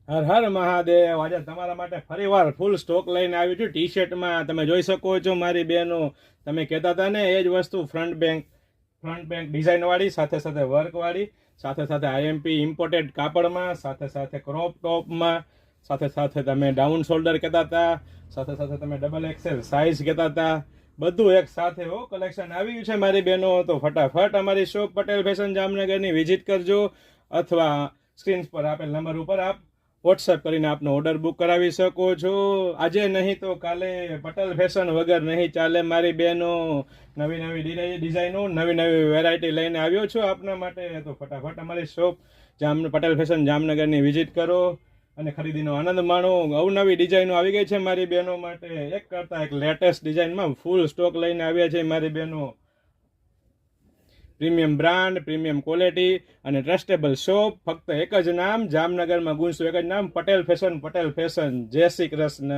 હર હર મહાદેવ। આજે તમારા માટે ફરીવાર ફૂલ સ્ટોક લઈને આવ્યું છું ટી શર્ટમાં। તમે જોઈ શકો છો મારી બહેનો, તમે કહેતા હતા ને એ જ વસ્તુ, ફ્રન્ટ બેંક ડિઝાઇનવાળી, સાથે સાથે વર્કવાળી, સાથે સાથે આઈએમપી ઇમ્પોર્ટેડ કાપડમાં, સાથે સાથે ક્રોપ ટોપમાં, સાથે સાથે તમે ડાઉન શોલ્ડર કહેતા હતા, સાથે સાથે તમે ડબલ એક્સેલ સાઇઝ કહેતા હતા, બધું એક સાથે હો કલેક્શન આવ્યું છે મારી બહેનો। તો ફટાફટ અમારી શોપ પટેલ ફેશન જામનગરની વિઝિટ કરજો, અથવા સ્ક્રીન પર આપેલ નંબર ઉપર આપ વોટ્સએપ કરીને આપનો ઓર્ડર બુક કરાવી શકો છો। આજે નહીં તો કાલે પટેલ ફેશન વગર નહીં ચાલે મારી બહેનો। નવી નવી ડિઝાઇનો, નવી નવી વેરાયટી લઈને આવ્યો છું આપના માટે। તો ફટાફટ અમારી શોપ પટેલ ફેશન જામનગરની વિઝિટ કરો અને ખરીદીનો આનંદ માણો। અવનવી ડિઝાઇનો આવી ગઈ છે મારી બહેનો માટે, એક કરતાં એક લેટેસ્ટ ડિઝાઇનમાં ફૂલ સ્ટોક લઈને આવ્યા છે મારી બહેનો। પ્રીમિયમ બ્રાન્ડ, પ્રીમિયમ ક્વોલિટી અને ટ્રસ્ટેબલ શોપ, ફક્ત એક જ નામ, જામનગરમાં ગુંજતું એક જ નામ, પટેલ ફેશન। પટેલ ફેશન। જય શ્રી કૃષ્ણ।